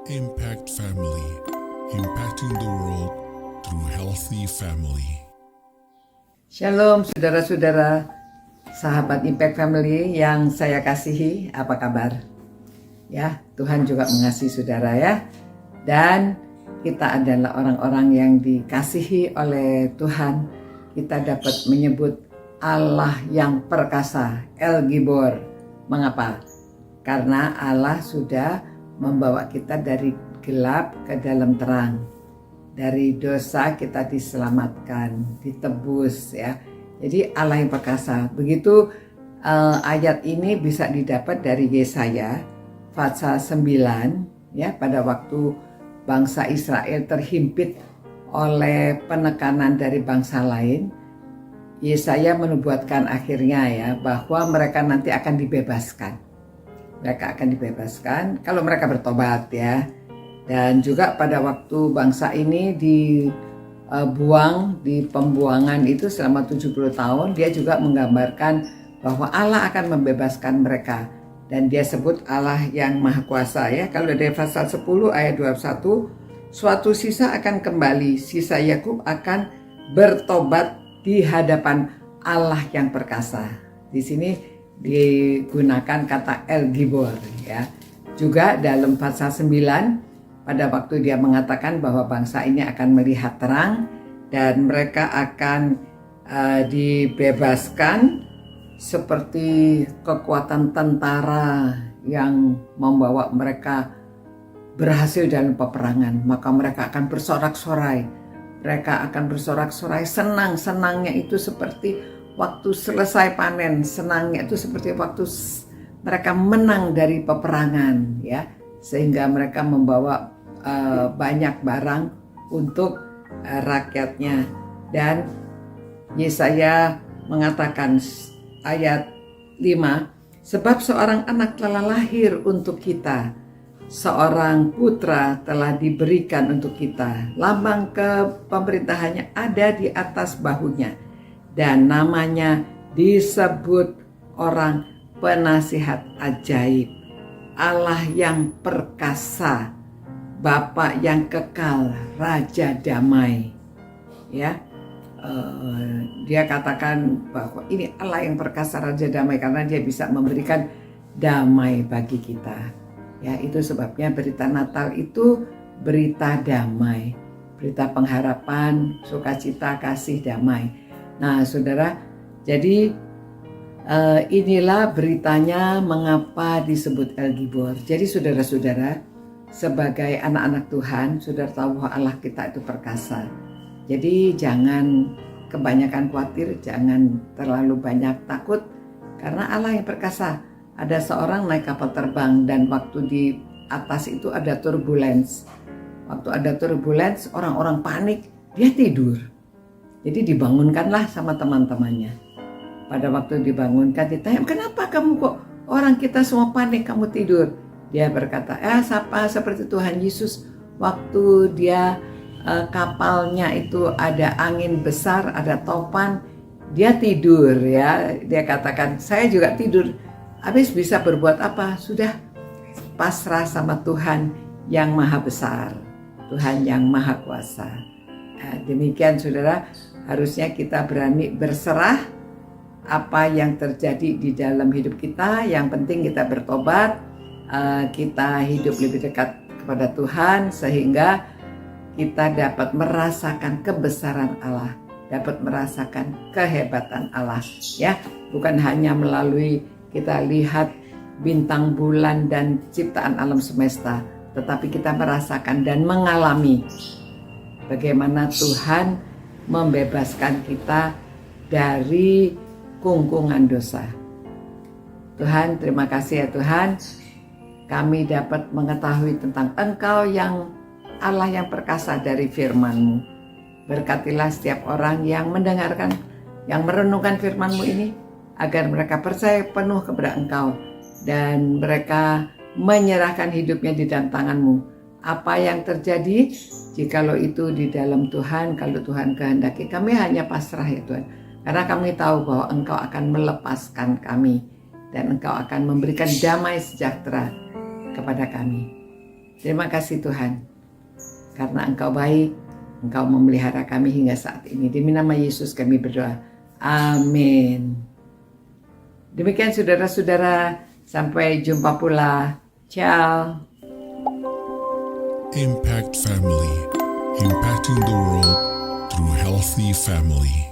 Impact Family, impacting the world through healthy family. Shalom saudara-saudara, sahabat Impact Family yang saya kasihi, apa kabar? Ya, Tuhan juga mengasihi saudara ya. Dan kita adalah orang-orang yang dikasihi oleh Tuhan. Kita dapat menyebut Allah yang perkasa, El Gibor. Mengapa? Karena Allah sudah membawa kita dari gelap ke dalam terang. Dari dosa kita diselamatkan, ditebus ya. Jadi Allah yang perkasa. Begitu ayat ini bisa didapat dari Yesaya pasal 9 ya, pada waktu bangsa Israel terhimpit oleh penekanan dari bangsa lain. Yesaya menubuatkan akhirnya ya bahwa mereka nanti akan dibebaskan. Mereka akan dibebaskan kalau mereka bertobat ya. Dan juga pada waktu bangsa ini dibuang di pembuangan itu selama 70 tahun, dia juga menggambarkan bahwa Allah akan membebaskan mereka. Dan dia sebut Allah yang Maha Kuasa ya. Kalau dari pasal 10 ayat 21, suatu sisa akan kembali, sisa Yakub akan bertobat di hadapan Allah yang perkasa. Di sini digunakan kata El Gibor ya. Juga dalam pasal 9 pada waktu dia mengatakan bahwa bangsa ini akan melihat terang dan mereka akan dibebaskan seperti kekuatan tentara yang membawa mereka berhasil dalam peperangan, maka mereka akan bersorak-sorai. Mereka akan bersorak-sorai, senang-senangnya itu seperti waktu selesai panen, senangnya itu seperti waktu mereka menang dari peperangan ya, sehingga mereka membawa banyak barang untuk rakyatnya. Dan Yesaya mengatakan ayat 5, sebab seorang anak telah lahir untuk kita, seorang putra telah diberikan untuk kita, lambang kepemerintahannya ada di atas bahunya, dan namanya disebut orang penasihat ajaib, Allah yang perkasa, Bapa yang kekal, Raja damai. Ya, dia katakan bahwa ini Allah yang perkasa, Raja damai, karena dia bisa memberikan damai bagi kita. Ya, itu sebabnya berita Natal itu berita damai, berita pengharapan, sukacita, kasih, damai. Nah saudara, jadi inilah beritanya mengapa disebut El Gibor. Jadi saudara-saudara, sebagai anak-anak Tuhan, saudara tahu bahwa Allah kita itu perkasa. Jadi jangan kebanyakan khawatir, jangan terlalu banyak takut, karena Allah yang perkasa. Ada seorang naik kapal terbang dan waktu di atas itu ada turbulence. Waktu ada turbulence, orang-orang panik, dia tidur. Jadi dibangunkanlah sama teman-temannya. Pada waktu dibangunkan ditanya, kenapa kamu kok orang kita semua panik, kamu tidur? Dia berkata, sama seperti Tuhan Yesus waktu dia kapalnya itu ada angin besar, ada topan, dia tidur ya. Dia katakan, saya juga tidur. Habis bisa berbuat apa? Sudah pasrah sama Tuhan yang Maha Besar, Tuhan yang Maha Kuasa. Demikian saudara, harusnya kita berani berserah apa yang terjadi di dalam hidup kita. Yang penting kita bertobat, kita hidup lebih dekat kepada Tuhan, sehingga kita dapat merasakan kebesaran Allah, dapat merasakan kehebatan Allah ya. Bukan hanya melalui kita lihat bintang, bulan, dan ciptaan alam semesta, tetapi kita merasakan dan mengalami bagaimana Tuhan membebaskan kita dari kungkungan dosa. Tuhan, terima kasih ya Tuhan, kami dapat mengetahui tentang Engkau yang Allah yang perkasa dari firman-Mu. Berkatilah setiap orang yang mendengarkan, yang merenungkan firman-Mu ini, agar mereka percaya penuh kepada Engkau dan mereka menyerahkan hidupnya di dalam tangan-Mu. Apa yang terjadi, jikalau itu di dalam Tuhan, kalau Tuhan kehendaki, kami hanya pasrah ya Tuhan. Karena kami tahu bahwa Engkau akan melepaskan kami dan Engkau akan memberikan damai sejahtera kepada kami. Terima kasih Tuhan, karena Engkau baik, Engkau memelihara kami hingga saat ini. Demi nama Yesus kami berdoa. Amin. Demikian saudara-saudara, sampai jumpa pula. Ciao. Impact Family, impacting the world through healthy family.